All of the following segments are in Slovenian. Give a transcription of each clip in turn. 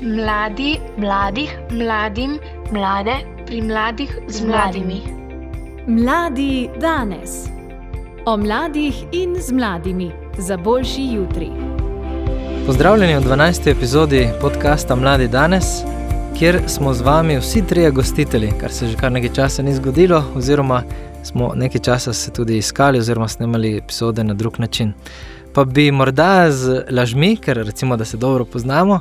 Mladi, mladih, mladim, mlade, pri mladih z mladimi. Mladi danes. O mladih in z mladimi za boljši jutri. Pozdravljeni v 12. epizodi podcasta Mladi danes, kjer smo z vami vsi trije gostitelji, kar se že kar nekaj časa ni zgodilo, oziroma smo nekaj časa se tudi iskali oziroma snemali epizode na drug način. Pa bi morda z lažmi, ker recimo, da se dobro poznamo,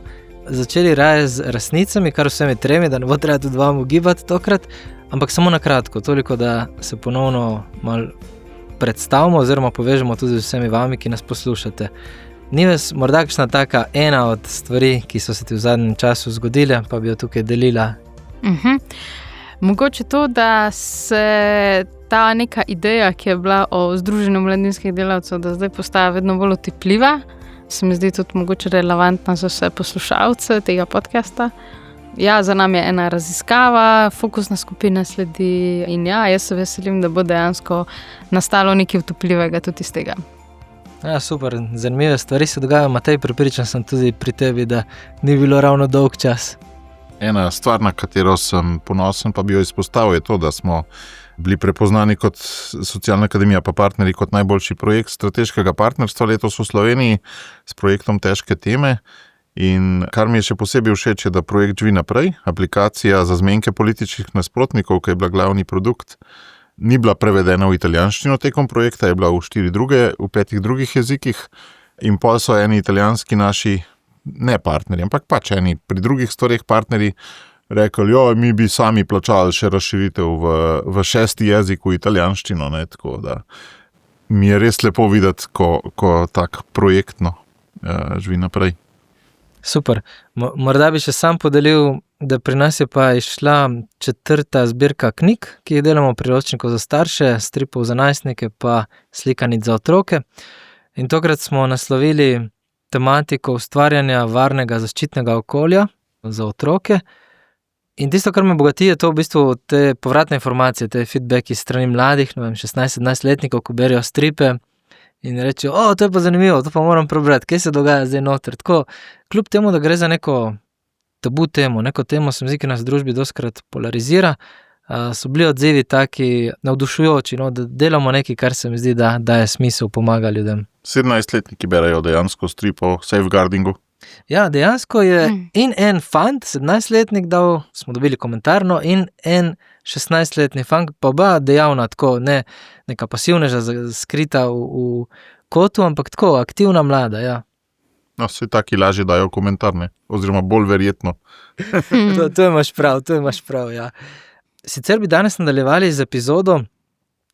začeli raje z resnicami, kar vsemi tremi, da ne bo treba tudi vam ugibati tokrat, ampak samo na kratko, toliko, da se ponovno malo predstavimo oziroma povežemo tudi z vsemi vami, ki nas poslušate. Nives, morda kakšna taka ena od stvari, ki so se ti v zadnjem času zgodile, pa bi jo tukaj delila? Mogoče to, da se ta neka ideja, ki je bila o Združenju mladinskih delavcev, da zdaj postaja vedno bolj otipljiva, se mi zdi tudi mogoče relevantna za vse poslušalce tega podcasta. Ja, za nami je ena raziskava, fokusna skupina sledi in ja, jaz se veselim, da bo dejansko nastalo nekaj utopljivega tudi iz tega. Ja, super, zanimive stvari se dogajajo. Matej, prepričan sem tudi pri tebi, da ni bilo ravno dolg čas. Ena stvar, na katero sem ponosen, pa bi jo izpostavil, je to, da smo bili prepoznani kot Socialna akademija pa partnerji kot najboljši projekt strateškega partnerstva letos v Sloveniji s projektom Težke teme. In kar mi je še posebej všeč, je, da projekt živi naprej. Aplikacija za zmenke političnih nasprotnikov, ki je bila glavni produkt, ni bila prevedena v italijanščino tekom projekta, je bila v 5 drugih jezikih. In pol so eni italijanski naši, ne partnerji, ampak pač eni pri drugih stvareh partnerji, rekli, mi bi sami plačali še razširitev v 6. jezik v italijanščino, ne, tako da mi je res lepo videti, ko tak projektno živi naprej. Super. Morda bi še sam podelil, da pri nas je pa išla 4. zbirka knjig, ki jih delamo priročnikov za starše, stripov za najstnike pa slikanic za otroke. In tokrat smo naslovili tematiko ustvarjanja varnega zaščitnega okolja za otroke. In tisto, kar me bogati, je to v bistvu te povratne informacije, te feedbacki strani mladih, 16-17-letnikov, ko berijo stripe in rečejo, to je pa zanimivo, to pa moram prebrati, kaj se dogaja zdaj noter. Tako, kljub temu, da gre za neko tabu temo, neko temo se mi zdi, ki nas v družbi dostikrat polarizira, so bili odzivi taki navdušujoči, da delamo nekaj, kar se mi zdi, da daje smisel, pomaga ljudem. 17-letniki berajo dejansko strip o safeguardingu. Ja, dejansko je in en fant, 17-letnik dal, smo dobili komentarno, in en 16-letni fant, pa oba dejavna, tako, ne neka pasivneža skrita v kotu, ampak tako, aktivna mlada, ja. No, vse taki lažje dajo komentarne, oziroma bolj verjetno. To imaš prav, ja. Sicer bi danes nadaljevali z epizodo,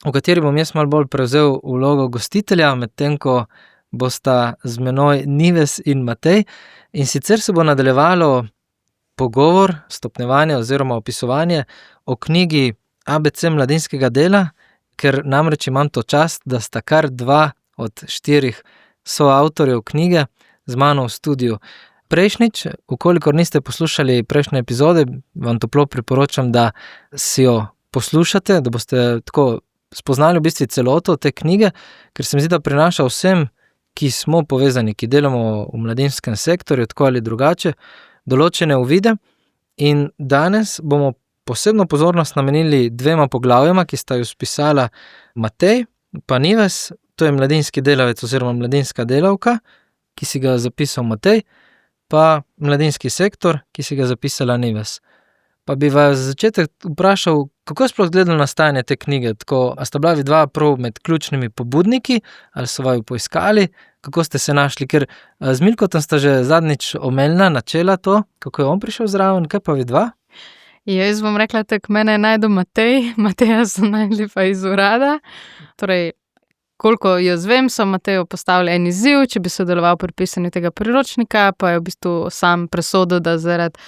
v kateri bom jaz malo bolj prevzel vlogo gostitelja, medtem ko bosta z menoj Nives in Matej. In sicer se bo nadaljevalo pogovor, stopnjevanje oziroma opisovanje o knjigi ABC mladinskega dela, ker namreč imam to čast, da sta kar 2 od 4 soavtorjev knjige z mano v studiu. Prejšnjič, ukolikor niste poslušali prejšnje epizode, vam toplo priporočam, da si jo poslušate, da boste tako spoznali v bistvu celoto te knjige, ker se mi zdi, da prinaša vsem, ki smo povezani, ki delamo v mladinskem sektorju, tako ali drugače, določene uvide. In danes bomo posebno pozornost namenili 2 poglavjama, ki sta ju spisala Matej pa Nives, to je mladinski delavec oziroma mladinska delavka, ki si ga zapisal Matej, pa mladinski sektor, ki si ga zapisala Nives. Pa bi vas za začetek vprašal, kako je sploh gledalo nastajanje te knjige? Tako, a sta bila vidva prav med ključnimi pobudniki, ali so vaju poiskali, kako ste se našli? Ker z Milkotom sta že zadnjič omenila, načela to, kako je on prišel zraven, kaj pa vidva? Jaz bom rekla, tako mene je najdel Matej, Mateja so najdli pa iz urada. Torej, koliko jaz vem, so Mateju postavili en izziv, če bi sodeloval pri pisanju tega priročnika, pa je v bistvu sam presodil, da zaradi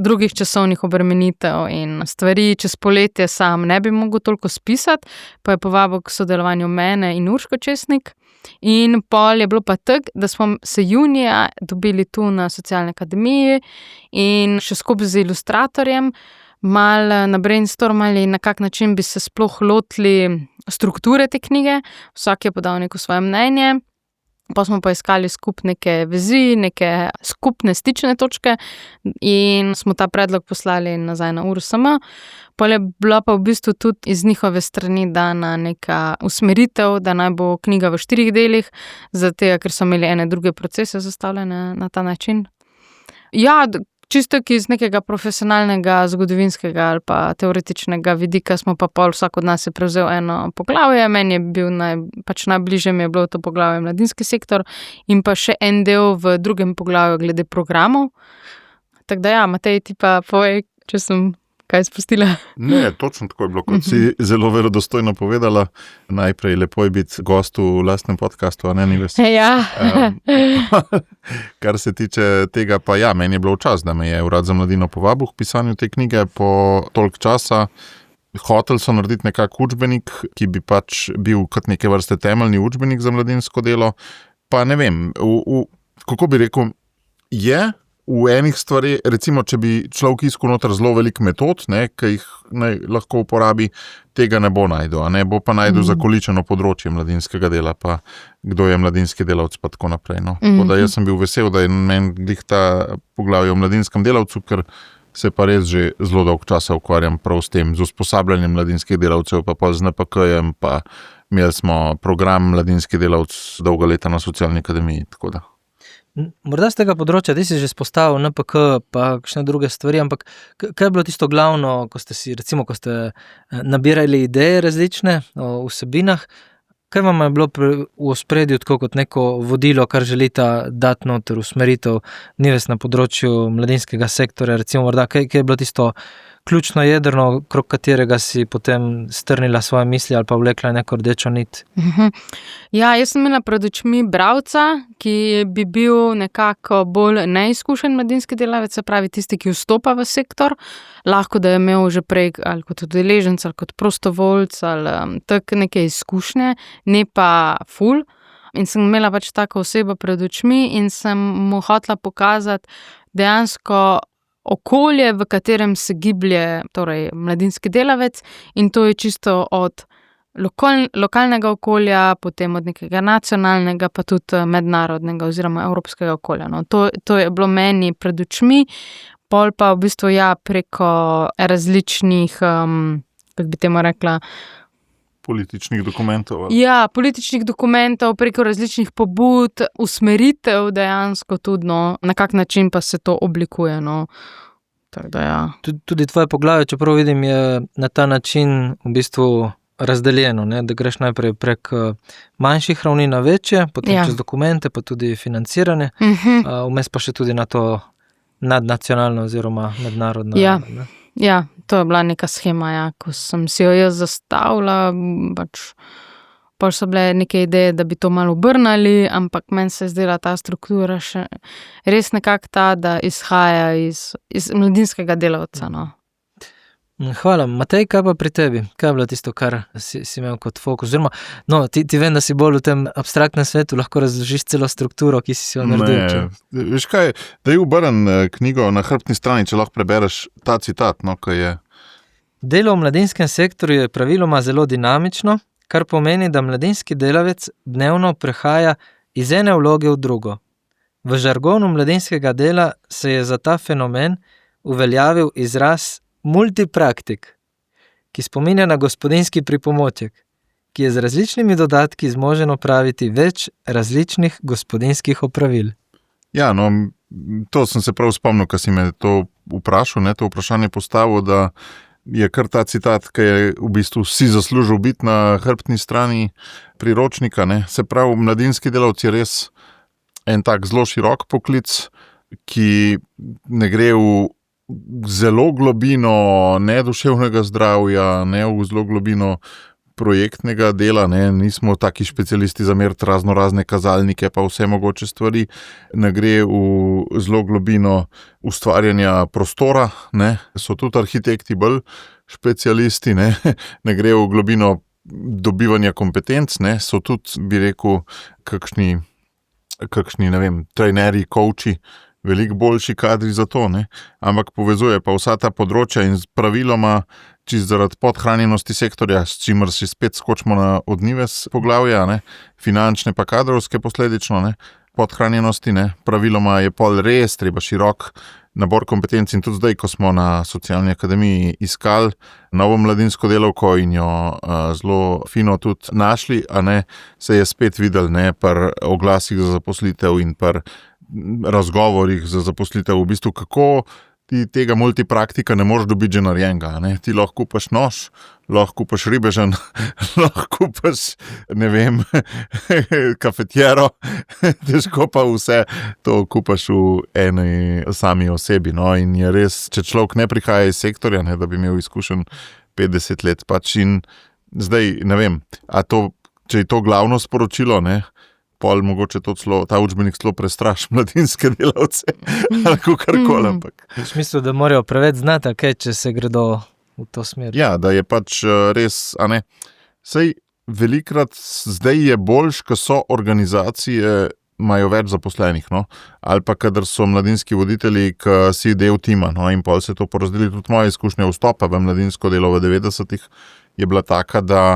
drugih časovnih obremenitev in stvari čez poletje sam ne bi mogel toliko spisati, pa je povabil k sodelovanju mene in Urško Česnik. In pol je bilo pa tako, da smo se junija dobili tu na Socialni akademiji in še skupaj z ilustratorjem malo nabrainstormali, na kak način bi se sploh lotili strukture te knjige. Vsak je podal neko svoje mnenje Pa smo pa iskali skupne neke vezi, neke skupne stične točke in smo ta predlog poslali nazaj na URSM. Pa je bila pa v bistvu tudi iz njihove strani dana neka usmeritev, da naj bo knjiga v 4 delih, zato ker so imeli ene druge procese zastavljene na ta način. Ja, čisto iz nekega profesionalnega, zgodovinskega ali pa teoretičnega vidika smo pa pol vsak od nas je prevzel eno poglavje. Meni je bil najbližje mi je bilo to poglavje mladinski sektor in pa še en del v drugem poglavju glede programov. Tako da ja, Matej, ti pa povej, če sem kaj spustila. Ne, točno tako je bilo, kot si zelo verodostojno povedala. Najprej lepo je biti gost v lastnem podcastu, a ne ni ves. Ja. Kar se tiče tega, pa ja, meni je bilo čas, da me je Urad za mladino povabil k pisanju te knjige po toliko časa. Hoteli so narediti nekak učbenik, ki bi pač bil kot neke vrste temeljni učbenik za mladinsko delo. Pa ne vem, kako bi rekel, je v enih stvari, recimo, če bi človek iskal noter zelo velik metod, ki jih lahko uporabi, tega ne bo najdel, a ne bo pa najdel zakoličeno področje mladinskega dela, pa kdo je mladinski delavc, pa tako naprej. No. Da jaz sem bil vesel, da je meni glih ta poglavje o mladinskem delavcu, ker se pa res že zelo dolgo časa ukvarjam prav s tem, z usposabljanjem mladinskih delavcev, pa z NPK-jem, pa imeli smo program mladinski delavc dolga leta na Socialni akademiji, tako da. Morda z tega področja, ti si že spostavil NPK pa kakšne druge stvari, ampak kaj je bilo tisto glavno, ko ste nabirali ideje različne o vsebinah, kaj vam je bilo v ospredju tako kot neko vodilo, kar želite dati noter usmeritev Nives na področju mladinskega sektorja, recimo morda, kaj je bilo tisto ključno jedrno, krog katerega si potem strnila svoje misli ali pa vlekla neko rdečo nit? Ja, jaz sem imela pred očmi bralca, ki bi bil nekako bolj neizkušen mladinski delavec, se pravi tisti, ki vstopa v sektor, lahko da je imel že prej ali kot udeleženec ali kot prostovoljc ali tak neke izkušnje, ne pa ful. In sem imela pač tako osebo pred očmi in sem mu hotela pokazati dejansko okolje, v katerem se giblje torej mladinski delavec, in to je čisto od lokalnega okolja, potem od nekega nacionalnega, pa tudi mednarodnega oziroma evropskega okolja. No. To je bilo meni pred očmi, pol pa v bistvu preko različnih, kako bi temu rekla, političnih dokumentov. Ja, političnih dokumentov, preko različnih pobud, usmeritev dejansko tudi, no, na kak način pa se to oblikuje. No. Tako da ja. Tudi tvoje poglavje, čeprav vidim, je na ta način v bistvu razdeljeno, ne? Da greš najprej prek manjših ravni na večje, potem čez dokumente, pa tudi financiranje, vmes pa še tudi na to nadnacionalno oziroma mednarodno. Ja. Ja, to je bila neka shema, ko sem si jo jaz zastavila, pa so bile neke ideje, da bi to malo obrnili, ampak meni se je zdela ta struktura še res nekako ta, da izhaja iz mladinskega delavca. No. Hvala. Matej, kaj pa pri tebi? Kaj je bilo tisto, kar si imel kot fokus? Oziroma, ti vem, da si bolj v tem abstraktnem svetu, lahko razložiš celo strukturo, ki si jo naredil. Veš kaj, da je obrn knjigo na hrbtni strani, če lahko prebereš ta citat, ko je. Delo v mladinskem sektorju je praviloma zelo dinamično, kar pomeni, da mladinski delavec dnevno prehaja iz ene vloge v drugo. V žargonu mladinskega dela se je za ta fenomen uveljavil izraz multipraktik, ki spominja na gospodinjski pripomoček, ki je z različnimi dodatki zmožen opraviti več različnih gospodinjskih opravil. Ja, to sem se prav spomnil, ko si me to vprašal, to vprašanje postavil, da je kar ta citat, ki je v bistvu si zaslužil biti na hrbtni strani priročnika. Se pravi, mladinski delavci je res en tak zelo širok poklic, ki ne gre v zelo globino neduševnega zdravja, ne v zelo globino projektnega dela, nismo taki specialisti za meriti razne kazalnike, pa vse mogoče stvari, ne gre v zelo globino ustvarjanja prostora, so tudi arhitekti bolj specialisti, ne gre v globino dobivanja kompetenc, so tudi, bi rekel, kakšni, ne vem, trenerji, coachi, veliko boljši kadri za to, ampak povezuje pa vsa ta področja in praviloma čist zaradi podhranjenosti sektorja, s čimer si spet skočimo na odnive s poglavja, ne, finančne pa kadrovske posledično, ne, podhranjenosti, ne, praviloma je pol res treba širok nabor kompetenc in tudi zdaj, ko smo na Socialni akademiji iskali novo mladinsko delavko in jo zelo fino tudi našli, a ne, se je spet videl, ne, pri oglasih za zaposlitev in pri razgovorih za zaposlitev, v bistvu kako ti tega multipraktika ne moreš dobiti že narejenega, ne? Ti lahko kupaš nož, lahko kupaš ribežen, lahko kupaš, ne vem, kafetjero, težko pa vse to kupaš v eni sami osebi, no, in je res, če človek ne prihaja iz sektorja, ne, da bi imel izkušen 50 let, pač in zdaj, ne vem, če je to glavno sporočilo, ne, pol mogoče ta učbenik celo prestraši mladinske delavce ali kakorkoli, ampak. V smislu, da morajo preveč znati, če se gredo v to smer. Ja, da je pač res, a ne, sej velikrat zdaj je boljš, ko so organizacije, imajo več zaposlenih, no, ali pa kadar so mladinski voditelji, ki si del tima, no, in pol se to porazdeli. Tudi moja izkušnja vstopa v mladinsko delo v 90-ih je bila taka, da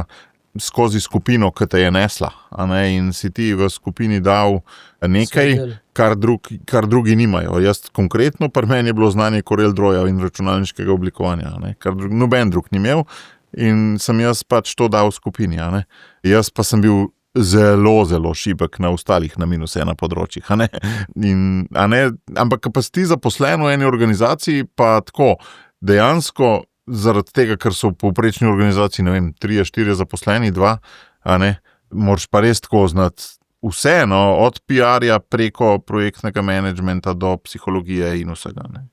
skozi skupino, ki te je nesla, a ne, in si ti v skupini dal nekaj, kar drugi nimajo. Jaz konkretno, pri meni je bilo znanje CorelDRAWja in računalniškega oblikovanja, a ne, kar noben drug ni imel in sem jaz pač to dal v skupini, a ne. Jaz pa sem bil zelo, zelo šibek na ostalih na -1 področjih, a ne. In, a ne, ampak pa si ti zaposlen v eni organizaciji, pa tako dejansko zaradi tega, ker so v povprečni organizaciji, ne vem, 3-4 zaposleni, 2, a ne, moraš pa res tako znati vse, no, od PR-ja preko projektnega menedžmenta do psihologije in vsega, ne.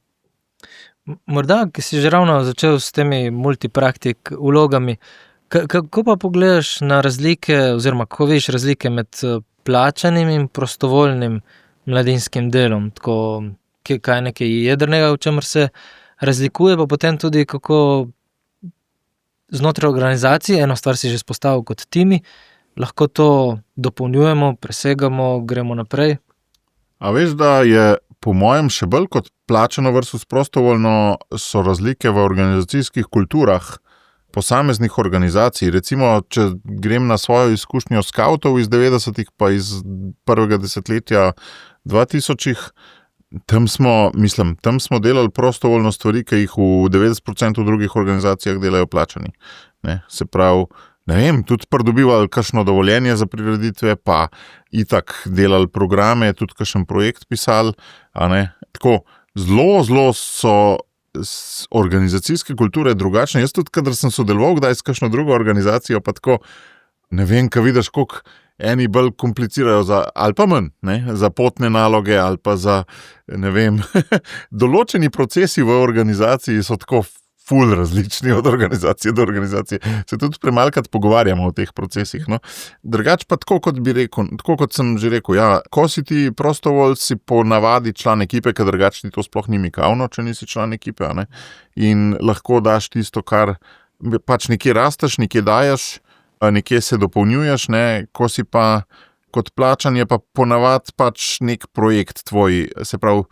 Morda, ki si že ravno začel s temi multipraktik vlogami, kako pa pogledaš na razlike, oziroma kako vidiš razlike med plačanim in prostovoljnim mladinskim delom, tako, kaj je nekaj jedrnega, v čemer se razlikuje, pa potem tudi, kako znotraj organizacije, eno stvar si že izpostavil kot timi, lahko to dopolnjujemo, presegamo, gremo naprej. A veš, da je po mojem še bolj kot plačano versus prostovoljno so razlike v organizacijskih kulturah posameznih organizacij. Recimo, če grem na svojo izkušnjo skavtov iz 90-ih pa iz prvega desetletja 2000-ih, tam smo delali prostovoljno stvari, ki jih v 90% drugih organizacijah delajo plačani. Ne, se pravi, ne vem, tudi pridobivali kakšno dovoljenje za prireditve, pa itak delali programe, tudi kakšen projekt pisali, a ne. Tako, zelo so organizacijske kulture drugačne. Jaz tudi, kadar sem sodeloval kdaj s kakšno drugo organizacijo, pa tako, ne vem, kaj vidiš, koliko eni bolj komplicirajo ali pa manj, ne, za potne naloge ali pa za, ne vem, določeni procesi v organizaciji so tako ful različni od organizacije do organizacije. Se tudi premalkrat pogovarjamo o teh procesih, no. Drugače pa tako kot sem že rekel, ja, ko si ti prostovoljc, si po navadi član ekipe, ker drugače ti to sploh ni mikavno, če nisi član ekipe, a ne. In lahko daš tisto, kar pač nekje rasteš, nekje daješ, nekje se dopolnjuješ, ne, ko si pa kot plačan, je pa ponavadi pač nek projekt tvoj, se pravi,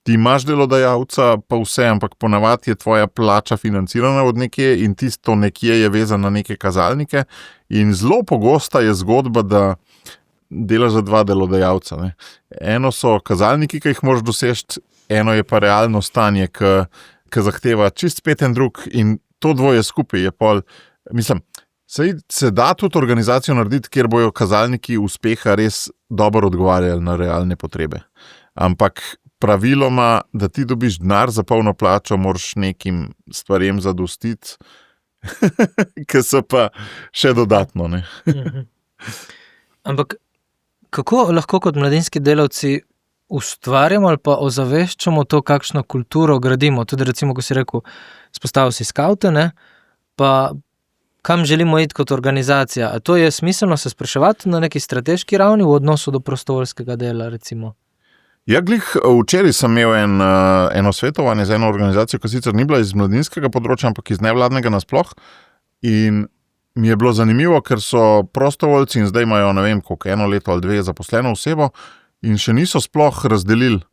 ti imaš delodajalca, pa vse, ampak ponavadi je tvoja plača financirana od nekje in tisto nekje je vezano na neke kazalnike in zelo pogosta je zgodba, da delaš za 2 delodajalca, ne. Eno so kazalniki, ki jih moraš doseči, eno je pa realno stanje, ki zahteva čist spet en drug in to dvoje skupaj je pol, mislim, se da tudi organizacijo narediti, kjer bojo kazalniki uspeha res dobro odgovarjali na realne potrebe. Ampak praviloma, da ti dobiš denar za polno plačo, moraš nekim stvarem zadostiti, ki so pa še dodatno, ne. Ampak kako lahko kot mladinski delavci ustvarjamo ali pa ozaveščamo to, kakšno kulturo gradimo? Tudi recimo, ko si rekel, spostavil si skavte, ne, pa kam želimo iti kot organizacija? A to je smiselno se spraševati na neki strateški ravni v odnosu do prostovoljskega dela, recimo? Ja, glih, včeraj sem imel eno svetovanje z eno organizacijo, ki sicer ni bila iz mladinskega področja, ampak iz nevladnega nasploh. In mi je bilo zanimivo, ker so prostovoljci in zdaj imajo, ne vem, koliko, 1 leto ali 2 zaposleno osebo in še niso sploh razdelili,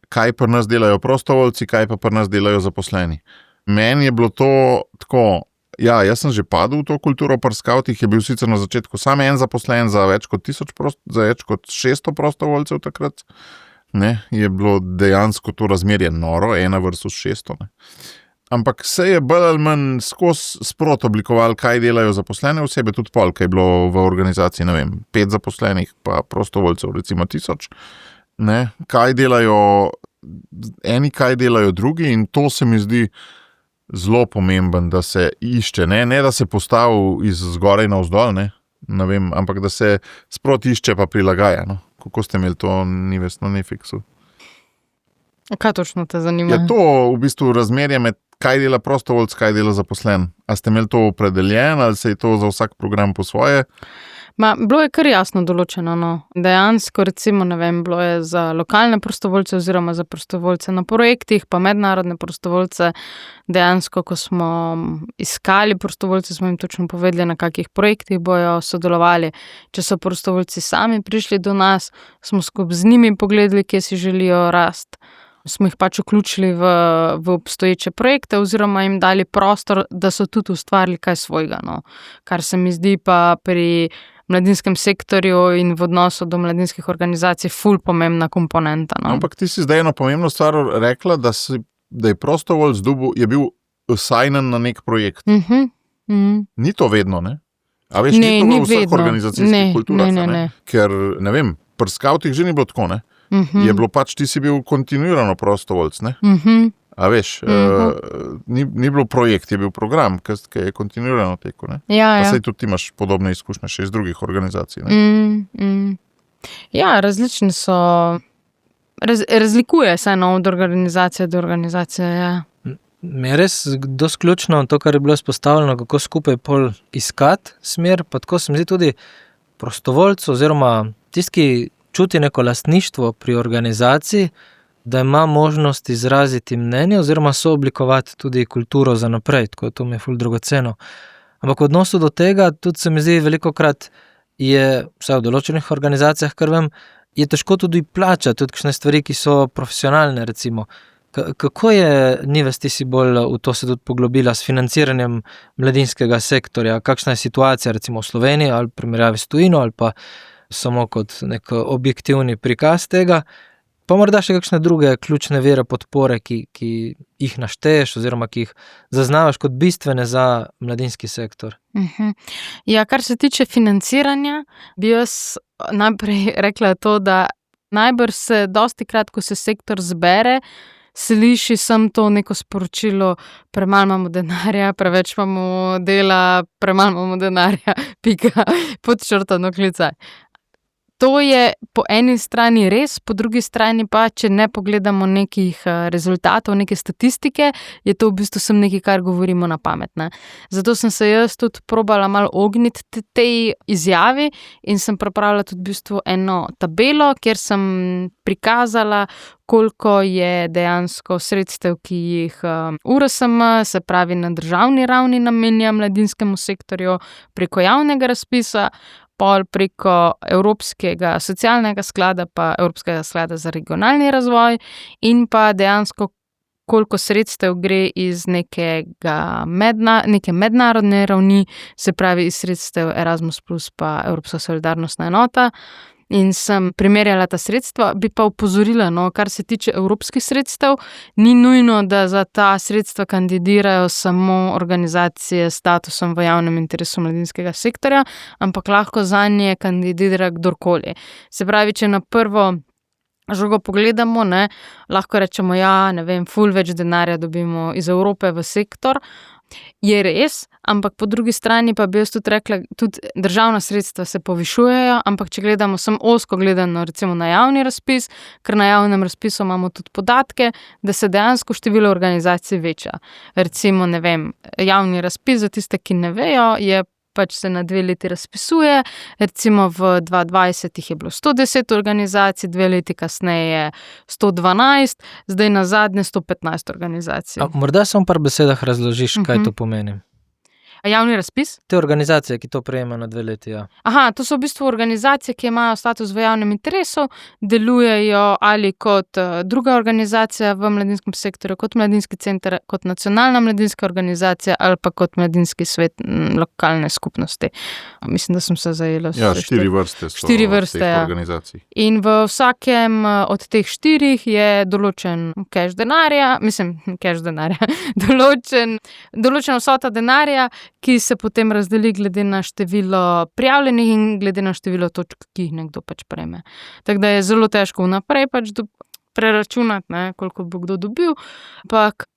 kaj pri nas delajo prostovoljci, kaj pa pri nas delajo zaposleni. Meni je bilo to tako, ja, jaz sem že padel v to kulturo pri skavtih, je bil sicer na začetku sam en zaposlen za več kot 600 prostovoljcev takrat. Ne, je bilo dejansko to razmerje noro, 1 versus 600. Ne. Ampak se je bolj ali manj skozi sprot oblikovali, kaj delajo zaposlene osebe, tudi pol, kaj je bilo v organizaciji, 5 zaposlenih, pa prostovoljcev, recimo 1000. Ne, kaj delajo eni, kaj delajo drugi, in to se mi zdi zelo pomemben, da se išče, ne da se postavi iz zgoraj navzdol, ne vem, ampak da se sprot išče pa prilagaja. No. Kako ste imeli to na Netflixu? Kaj točno te zanima? Je to v bistvu razmerje med kaj dela prostovoljc, kaj dela zaposlen? A ste imeli to opredeljeno ali se je to za vsak program po svoje? Bilo je kar jasno določeno. No. Dejansko, recimo, bilo je za lokalne prostovoljce oziroma za prostovoljce na projektih, pa mednarodne prostovoljce. Dejansko, ko smo iskali prostovoljce, smo jim točno povedali, na kakih projektih bojo sodelovali. Če so prostovoljci sami prišli do nas, smo skupaj z njimi pogledali, kje si želijo rasti. Smo jih pač vključili v obstoječe projekte oziroma jim dali prostor, da so tudi ustvarili kaj svojega. No. Kar se mi zdi pa pri mladinskem sektorju in v odnosu do mladinskih organizacij ful pomembna komponenta. No. Ampak ti si zdaj eno pomembno stvar rekla, da je prostovoljc je bil assignen na nek projekt. Ni to vedno, ne? A veš, ni to v vseh organizacijskih kulturah. Ne. Ker, ne vem, pri skavtih že ni bilo tako, ne? Je bilo pač, ti si bil kontinuirano prostovoljc, ne? A veš, ni bilo projekt, je bil program, ki je kontinuirano tekel, ne? Ja. Pa saj tudi ti imaš podobne izkušnje še iz drugih organizacij, ne? Ja, različni so, razlikuje se od organizacije do organizacije, ja. Mi je res dosti ključno to, kar je bilo izpostavljeno, kako skupaj pol iskati smer, pa tako se mi zdi tudi prostovoljcu oziroma tisti, ki čuti neko lastništvo pri organizaciji, da ima možnost izraziti mnenje oziroma sooblikovati tudi kulturo za naprej, tako to mi je ful dragoceno. Ampak v odnosu do tega tudi se mi zdi velikokrat je, vsaj v določenih organizacijah, kar vem, je težko tudi plačati, tudi kakšne stvari, ki so profesionalne, recimo. Kako je, Nives, ti si bolj v to se tudi poglobila s financiranjem mladinskega sektorja? Kakšna je situacija recimo v Sloveniji ali primerjavi s tujino ali pa samo kot nek objektivni prikaz tega, pa morda še kakšne druge ključne vire podpore, ki jih našteješ oziroma ki jih zaznavaš kot bistvene za mladinski sektor. Ja, kar se tiče financiranja, bi jaz najprej rekla to, da najbrž se dostikrat, ko se sektor zbere, sliši sem to neko sporočilo, premalo imamo denarja, preveč imamo dela, premalo imamo denarja, pika, podčrtano klicaj. To je po eni strani res, po drugi strani pa, če ne pogledamo nekih rezultatov, neke statistike, je to v bistvu sem nekaj, kar govorimo na pamet. Ne? Zato sem se jaz tudi probala malo ogniti tej izjavi in sem pripravila tudi v bistvu eno tabelo, kjer sem prikazala, koliko je dejansko sredstev, ki jih URSM, se pravi na državni ravni, namenja mladinskemu sektorju preko javnega razpisa, pol preko Evropskega socialnega sklada, pa Evropskega sklada za regionalni razvoj in pa dejansko koliko sredstev gre iz neke mednarodne ravni, se pravi iz sredstev Erasmus plus pa Evropska solidarnostna enota. In sem primerjala ta sredstva, bi pa opozorila, kar se tiče evropskih sredstev, ni nujno, da za ta sredstva kandidirajo samo organizacije s statusom v javnem interesu mladinskega sektorja, ampak lahko zanje kandidira kdorkoli. Se pravi, če na prvo žogo pogledamo, lahko rečemo, ful več denarja dobimo iz Evrope v sektor. Je res, ampak po drugi strani pa bi jaz tudi rekla, tudi državna sredstva se povišujejo, ampak če gledamo samo ozko gledano recimo na javni razpis, ker na javnem razpisu imamo tudi podatke, da se dejansko število organizacij veča. Recimo, javni razpis za tiste, ki ne vejo, je pač se na 2 leti razpisuje, recimo v 2020 je bilo 110 organizacij, 2 leti kasneje 112, zdaj na zadnje 115 organizacij. Morda samo par besedah razložiš, kaj to pomeni. javni razpis. Te organizacije, ki to prejema na 2 leti, ja. Aha, to so v bistvu organizacije, ki imajo status v javnem interesu, delujejo ali kot druga organizacija v mladinskem sektorju, kot mladinski center, kot nacionalna mladinska organizacija ali pa kot mladinski svet lokalne skupnosti. Mislim, da sem se zajela. Ja, 4 vrste so 4 vrste, teh ja. organizacij. In v vsakem od teh 4 je določen cash denarja, določena vsota denarja, ki se potem razdeli glede na število prijavljenih in glede na število točk, ki jih nekdo pač prejme. Tako da je zelo težko vnaprej pač preračunati, ne, koliko bo kdo dobil. Ampak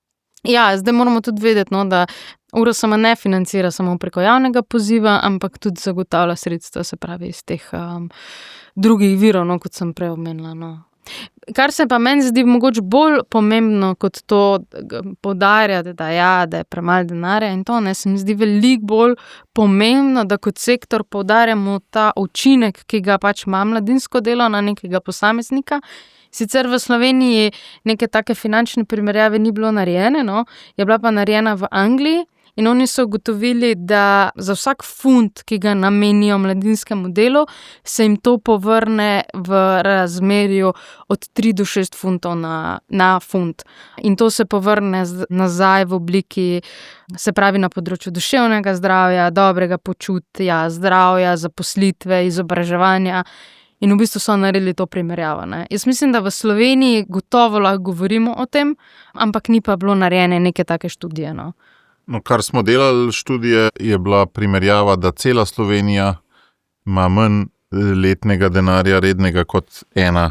ja, zdaj moramo tudi vedeti, no, da URSM ne financira samo preko javnega poziva, ampak tudi zagotavlja sredstva, se pravi iz teh drugih virov, no, kot sem prej omenila. No. Kar se pa meni zdi mogoče bolj pomembno kot to poudarjati, da je premalo denarja in to, ne, se mi zdi veliko bolj pomembno, da kot sektor poudarjamo ta učinek, ki ga pač ima mladinsko delo na nekega posameznika. Sicer v Sloveniji neke take finančne primerjave ni bilo narejene, no, je bila pa narejena v Angliji. In oni so ugotovili, da za vsak funt, ki ga namenijo mladinskemu delu, se jim to povrne v razmerju od 3 do 6 funtov na funt. In to se povrne nazaj v obliki, se pravi na področju duševnega zdravja, dobrega počutja, zdravja, zaposlitve, izobraževanja. In v bistvu so naredili to primerjavo. Ne. Jaz mislim, da v Sloveniji gotovo lahko govorimo o tem, ampak ni pa bilo narejene neke take študije, no. No, kar smo delali študije, je bila primerjava, da cela Slovenija ima manj letnega denarja rednega kot ena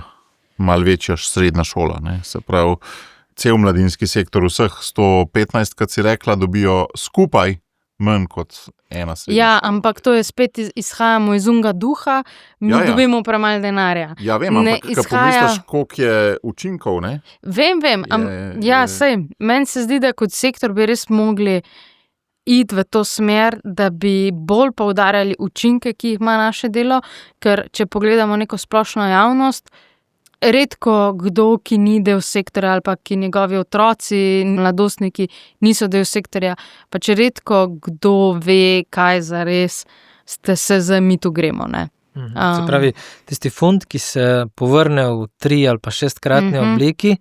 malo večja srednja šola. Ne. Se pravi, cel mladinski sektor, vseh 115, kot si rekla, dobijo skupaj manj kot ena srednja. Ja, ampak to je spet izhajamo iz unga duha, mi dobimo premalo denarja. Ja, vem, ampak ko pomisliš, koliko je učinkov, ne? Vem, sej, meni se zdi, da kot sektor bi res mogli iti v to smer, da bi bolj poudarjali učinke, ki jih ima naše delo, ker če pogledamo neko splošno javnost, redko kdo, ki ni del sektorja ali pa ki njegovi otroci in mladostniki niso del sektorja, pa če redko kdo ve, kaj zares se za mi tu gremo, ne. Se pravi, tisti funt, ki se povrne v 3 ali pa 6-kratni obliki,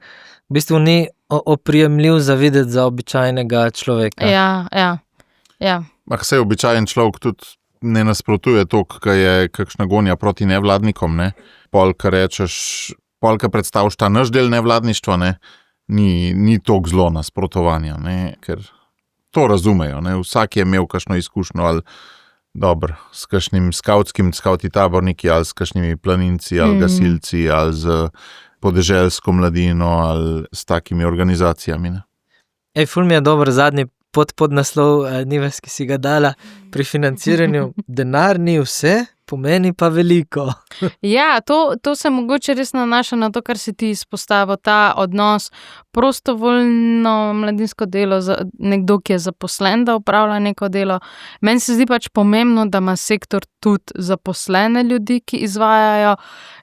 v bistvu ni oprijemljiv za videti za običajnega človeka. Ja. Saj običajen človek tudi ne nasprotuje to, kaj je kakšna gonja proti nevladnikom, ne. Polka predstavljaš ta naš del nevladništva, ne, ni toliko zelo nasprotovanja, ne, ker to razumejo, ne, vsak je imel kakšno izkušnjo ali dobro, s kakšnim skavti taborniki ali s kakšnimi planinci ali gasilci ali z podeželsko mladino ali s takimi organizacijami, ne. Ful mi je dober zadnji podnaslov, Nives, ki si ga dala pri financiranju. Denar ni vse, pomeni pa veliko. Ja, to se mogoče res nanaša na to, kar si ti izpostavil, ta odnos prostovoljno mladinsko delo, nekdo, ki je zaposlen, da opravlja neko delo. Meni se zdi pač pomembno, da ima sektor tudi zaposlene ljudi, ki izvajajo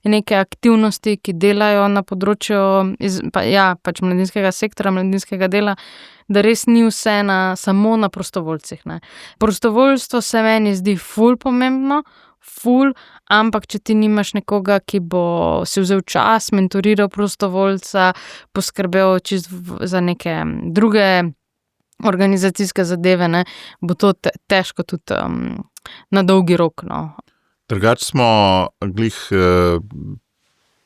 neke aktivnosti, ki delajo na področju pač mladinskega sektora, mladinskega dela, da res ni vse samo na prostovoljcih, ne. Prostovoljstvo se meni zdi ful pomembno, ampak če ti nimaš nekoga, ki bo si vzel čas, mentoriral prostovoljca, poskrbel čisto za neke druge organizacijske zadeve, ne, bo to težko tudi na dolgi rok, no. Drugače smo glih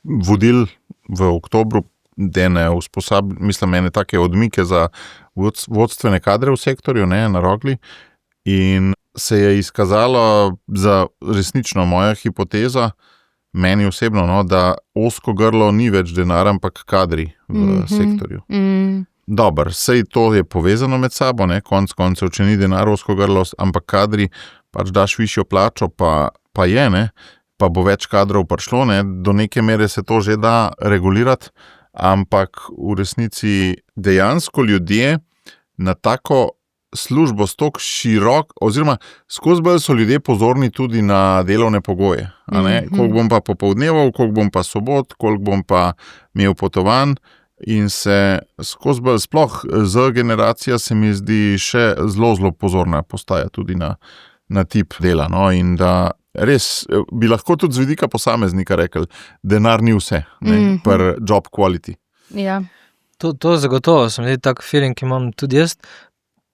vodili v oktobru ene take odmike za vodstvene kadre v sektorju, ne, na Rogli, in se je izkazalo za resnično moja hipoteza, meni osebno, no, da ozko grlo ni več denar, ampak kadri v sektorju. Dobro, sej to je povezano med sabo, ne, konc koncev, če ni denar ozko grlo, ampak kadri, pač daš višjo plačo, pa je, ne, pa bo več kadrov prišlo, ne, do neke mere se to že da regulirati, ampak v resnici dejansko ljudje na tako službo stok širok, oziroma skozi bolj so ljudje pozorni tudi na delovne pogoje, a ne, koliko bom pa popoldneval, koliko bom pa sobot, koliko bom pa imel potovanj, in se skozi bolj sploh z generacija se mi zdi še zelo pozorna postaja tudi na tip dela. No? In da res bi lahko tudi z vidika posameznika rekel, denar ni vse, per job quality. Ja. To zagotovo, sem zdaj tak feeling, ki imam tudi jaz.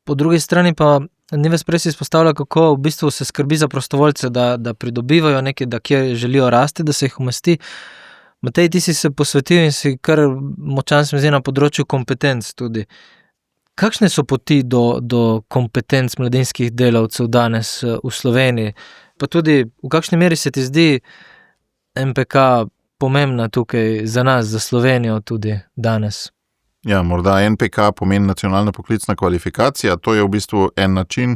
Po drugi strani pa Nives prej si izpostavlja, kako v bistvu se skrbi za prostovoljce, da pridobivajo nekaj, da kjer želijo rasti, da se jih umesti. Matej, ti si se posvetil in si kar močan se mi zdi na področju kompetenc tudi. Kakšne so poti do kompetenc mladinskih delavcev danes v Sloveniji? Pa tudi, v kakšni meri se ti zdi NPK pomembna tukaj za nas, za Slovenijo tudi danes? Ja, morda NPK pomeni nacionalna poklicna kvalifikacija, to je v bistvu en način,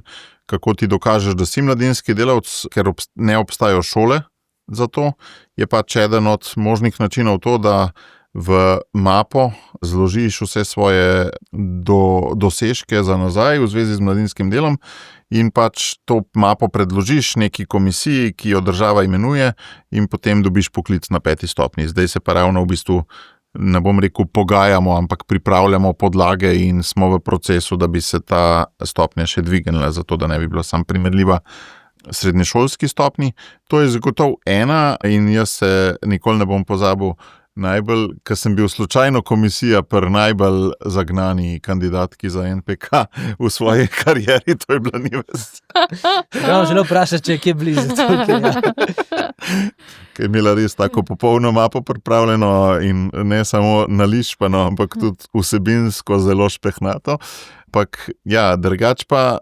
kako ti dokažeš, da si mladinski delavec, ker ne obstajajo šole za to, je pač eden od možnih načinov to, da v mapo zložiš vse svoje dosežke za nazaj v zvezi z mladinskim delom in pač to mapo predložiš neki komisiji, ki jo država imenuje in potem dobiš poklic na 5. stopnji. Zdaj se pa ravno v bistvu, ne bom rekel pogajamo, ampak pripravljamo podlage in smo v procesu, da bi se ta stopnja še dvignila, zato da ne bi bila sam primerljiva srednješolski stopnji. To je zagotovo ena in jaz se nikoli ne bom pozabil najbolj, ker sem bil slučajno komisija pri najbolj zagnani kandidatki za NPK v svoji karieri, to je bila Nives. Ravno želel vprašati, če je kje blizu tukaj. Ja. Ker je imela res tako popolno mapo pripravljeno in ne samo nališpano, ampak tudi vsebinsko zelo špehnato. Ampak ja, drugač pa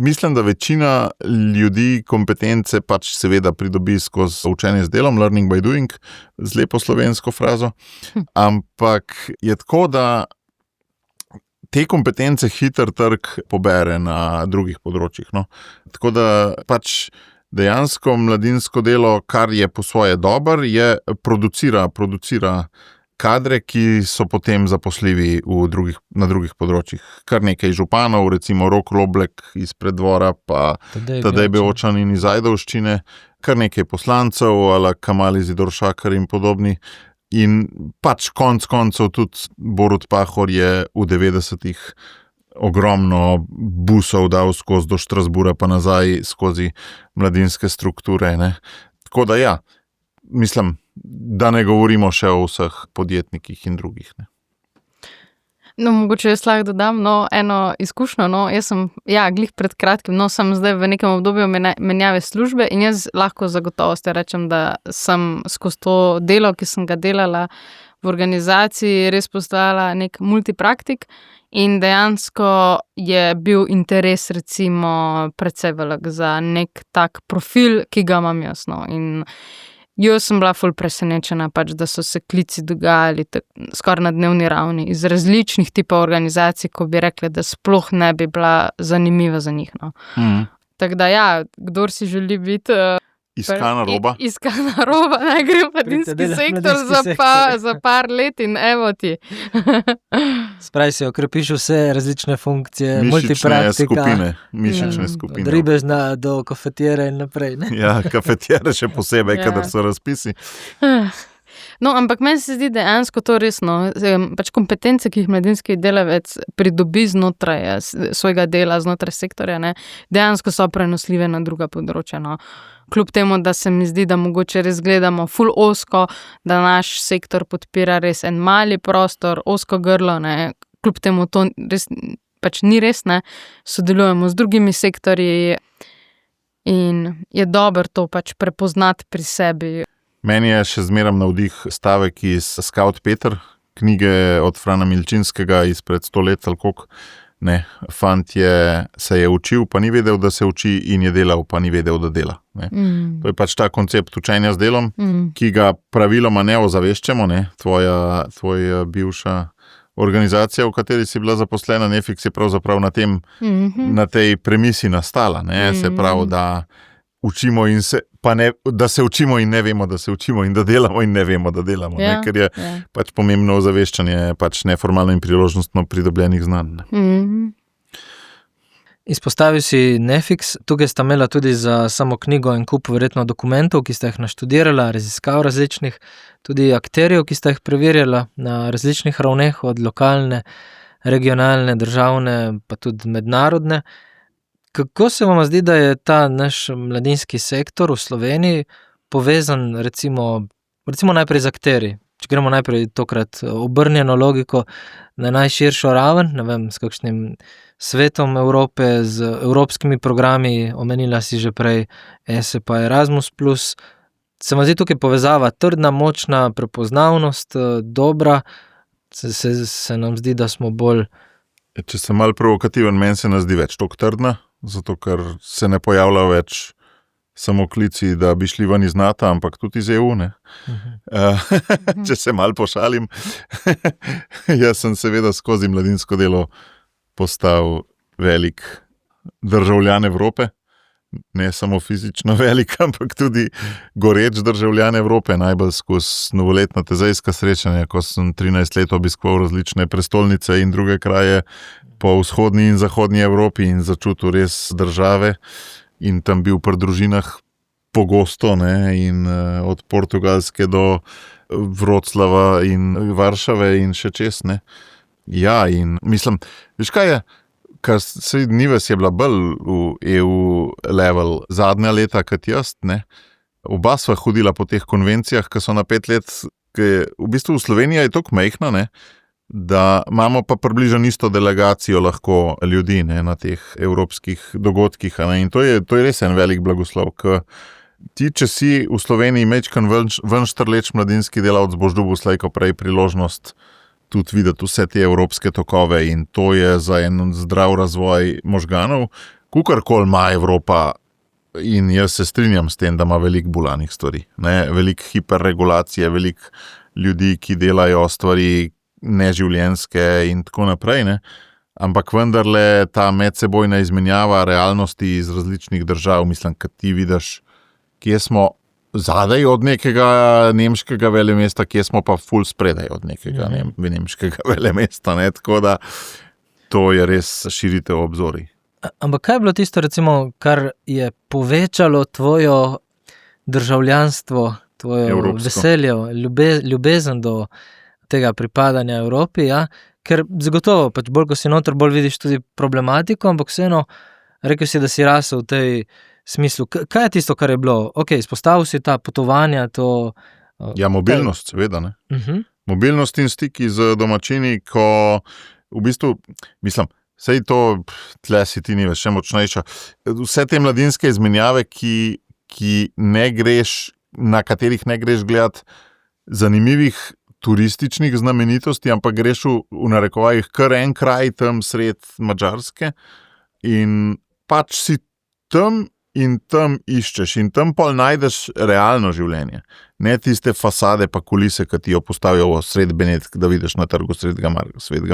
mislim, da večina ljudi kompetence pač seveda pridobi skozi učenje z delom, learning by doing, z lepo slovensko frazo, ampak je tako, da te kompetence hiter trg pobere na drugih področjih. No? Tako da pač dejansko mladinsko delo, kar je po svoje dober, je producira kadre, ki so potem zaposljivi na drugih področjih. Kar nekaj županov, recimo Rok Roblek iz Preddvora, pa Tadej Beočan in iz Ajdovščine, kar nekaj poslancev, ala Kamal Izidor Šakar in podobni. In pač konc koncev tudi Borut Pahor je v 90-ih ogromno busov dal skozi do Štrasbura pa nazaj skozi mladinske strukture. Ne. Tako da ja, mislim, da ne govorimo še o vseh podjetnikih in drugih. Ne. No, mogoče jaz lahko dodam, eno izkušnjo, jaz sem, glih pred kratkim, sem zdaj v nekem obdobju menjave službe in jaz lahko zagotovosti rečem, da sem skozi to delo, ki sem ga delala v organizaciji, res postala nek multipraktik in dejansko je bil interes recimo precej velik za nek tak profil, ki ga imam jaz. In jaz sem bila ful presenečena, pač, da so se klici dogajali skoraj na dnevni ravni iz različnih tipov organizacij, ko bi rekli, da sploh ne bi bila zanimiva za njih. Tako da kdor si želi biti iskana roba. Iskana roba, naj gre v mladinski sektor za par let in evo ti. Spravi si okrepiš vse različne funkcije, multipraktika. Mišične skupine. Od ribežna do kafetjere in naprej. Ne? Ja, kafetjere še posebej, kadar so razpisi. No, ampak meni se zdi dejansko to resno. Pač kompetence, ki jih mladinski delavec pridobi znotraj svojega dela, znotraj sektorja, dejansko so prenosljive na druga področja. Kljub temu, da se mi zdi, da mogoče res gledamo ful ozko, da naš sektor podpira res en mali prostor, ozko grlo, kljub temu to res, pač ni res, sodelujemo z drugimi sektorji in je dobro to pač prepoznati pri sebi. Meni je še zmeraj navdih stavek iz Scout Peter, knjige od Frana Milčinskega izpred 100 let ali koliko. Fant se je učil, pa ni vedel, da se uči, in je delal, pa ni vedel, da dela. To je pač ta koncept učenja z delom, ki ga praviloma ne ozaveščamo. Tvoja bivša organizacija, v kateri si bila zaposlena, Nefix, je pravzaprav na tej premisi nastala. Se pravi, da učimo in da se učimo in ne vemo, da se učimo, in da delamo in ne vemo, da delamo. Ker je pač pomembno ozaveščanje pač neformalno in priložnostno pridobljenih znanj. Izpostavil si Netflix, tukaj sta imela tudi za samo knjigo en kup verjetno dokumentov, ki sta jih naštudirala, raziskav različnih, tudi akterjev, ki sta jih preverjala na različnih ravneh, od lokalne, regionalne, državne, pa tudi mednarodne. Kako se vam zdi, da je ta naš mladinski sektor v Sloveniji povezan recimo najprej z akterji? Če gremo najprej tokrat obrnjeno logiko na najširšo raven, ne vem, s kakšnim svetom Evrope, z evropskimi programi, omenila si že prej ESE pa Erasmus+. Se vam zdi tukaj povezava trdna, močna, prepoznavnost, dobra, se nam zdi, da smo bolj... Če sem malo provokativen, meni se ne zdi več toliko trdna, zato ker se ne pojavlja več samo klici, da bi šli ven iz NATO, ampak tudi iz EU, ne. Če se malo pošalim. Jaz sem seveda skozi mladinsko delo postal velik državljan Evrope, ne samo fizično velik, ampak tudi goreč državljan Evrope, najbolj skozi novoletna tezejska srečanja, ko sem 13 let obiskoval različne prestolnice in druge kraje po vzhodni in zahodni Evropi in začutil res države in tam bil pri družinah pogosto, ne, in od Portugalske do Vroclava in Varšave in še čez, ne. Ja, in mislim, veš kaj je, kar se Nives je bila bolj v EU level zadnja leta kot jaz, ne. Oba sva hodila po teh konvencijah, ki so na 5 let, v bistvu Slovenija je toliko majhna, ne, da imamo pa približno isto delegacijo lahko ljudi, ne, na teh evropskih dogodkih, ne, in to je res en velik blagoslov, ker ti, če si v Sloveniji mečkan ven štrleč mladinski delavec, boš dobil slej ko prej priložnost tudi videti vse te evropske tokove in to je za en zdrav razvoj možganov. Kukorkoli ima Evropa, in jaz se strinjam s tem, da ima veliko bulanih stvari, ne, veliko hiperregulacije, veliko ljudi, ki delajo stvari neživljenjske in tako naprej, ne. Ampak vendarle ta medsebojna izmenjava realnosti iz različnih držav, mislim, kad ti vidiš, kje smo zadaj od nekega nemškega velemesta, kje smo pa ful spredaj od nekega nemškega velemesta, ne, tako da to je res širitev obzorij. Ampak kaj je bilo tisto, recimo, kar je povečalo tvojo državljanstvo, tvojo Evropsko veselje, ljubezen do tega pripadanja Evropi, ja? Ker zagotovo, pač bolj ko si noter, bolj vidiš tudi problematiko, ampak vseeno, rekel si, da si rasel v tej smislu. Kaj je tisto, kar je bilo? Ok, izpostavil si ta potovanja, to... Ja, mobilnost, seveda, ne. Mobilnost in stiki z domačini, ko v bistvu, mislim, sej to, tle si ti ni več še močnejša, vse te mladinske izmenjave, ki ne greš, na katerih ne greš gledat zanimivih turističnih znamenitosti, ampak greš v narekovajih kar en kraj tam sred Madžarske in pač si tam in tam iščeš in tam pol najdeš realno življenje. Ne tiste fasade pa kulise, ki ti jo postavijo sred Benetk, da vidiš na trgu Svetega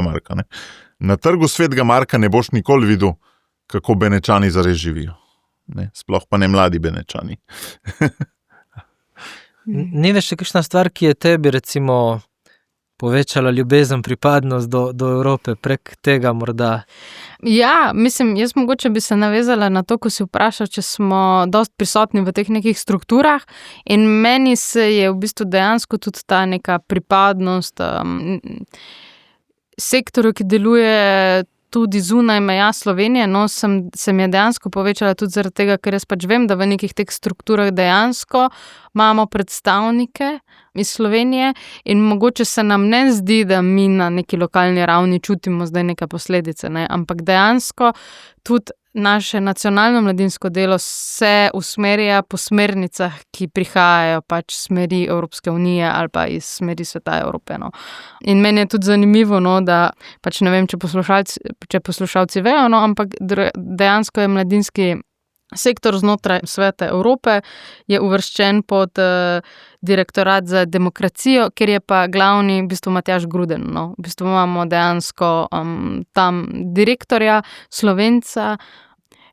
Marka. Ne. Na trgu Svetega Marka ne boš nikoli videl, kako Benečani zares živijo. Ne. Sploh pa ne mladi Benečani. Ni več še kakšna stvar, ki je tebi recimo povečala ljubezen, pripadnost do Evrope, prek tega morda? Ja, mislim, jaz mogoče bi se navezala na to, ko si vprašal, če smo dosti prisotni v teh nekih strukturah in meni se je v bistvu dejansko tudi ta neka pripadnost sektorju, ki deluje tudi zunaj meja Slovenije, no, se mi je dejansko povečala tudi zaradi tega, ker jaz pač vem, da v nekih teh strukturah dejansko imamo predstavnike iz Slovenije in mogoče se nam ne zdi, da mi na neki lokalni ravni čutimo zdaj neke posledice, ne, ampak dejansko tudi naše nacionalno mladinsko delo se usmerja po smernicah, ki prihajajo pač smeri Evropske unije ali pa iz smeri sveta Evrope, no. In meni je tudi zanimivo, no, da pač ne vem, če poslušalci vejo, no, ampak dejansko je mladinski sektor znotraj Sveta Evrope je uvrščen pod direktorat za demokracijo, ker je pa glavni v bistvu Matjaž Gruden, no. V bistvu imamo dejansko tam direktorja, Slovenca,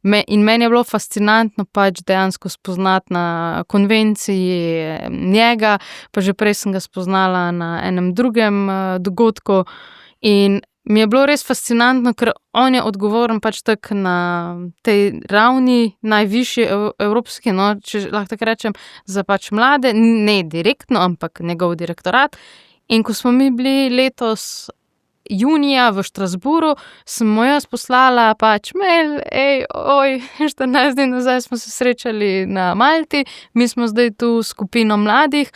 in meni je bilo fascinantno pač dejansko spoznati na konvenciji njega, pa že prej sem ga spoznala na enem drugem dogodku in mi je bilo res fascinantno, ker on je odgovoren pač tak na tej ravni najvišji evropski, no, če lahko tako rečem, za pač mlade, ne direktno, ampak njegov direktorat. In ko smo mi bili letos junija v Štrasburu, sem mu jaz poslala pač mail, 14 dni nazaj smo se srečali na Malti, mi smo zdaj tu skupino mladih,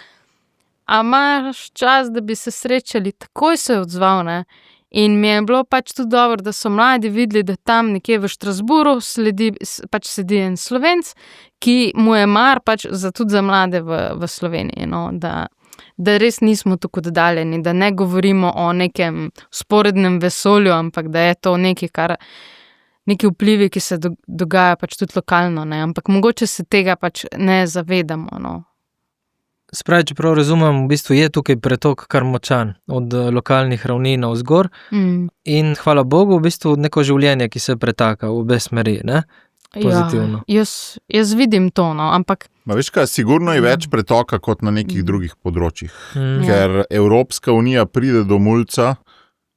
a imaš čas, da bi se srečali, takoj se je odzval, ne? In mi je bilo pač tudi dobro, da so mladi videli, da tam nekje v Štrasburu pač sedi en Slovenc, ki mu je mar pač tudi za mlade v Sloveniji, no, da res nismo tako oddaljeni, da ne govorimo o nekem sporednem vesolju, ampak da je to neki vplivi, ki se dogaja pač tudi lokalno, ne, ampak mogoče se tega pač ne zavedamo, no. Spravi, če prav razumem, v bistvu je tukaj pretok kar močan od lokalnih ravni navzgor in hvala Bogu v bistvu neko življenje, ki se pretaka v obe smeri, ne? Pozitivno. Ja, jaz vidim to, no, ampak Veš kaj, sigurno je več pretoka kot na nekih drugih področjih, ker Evropska unija pride do mulca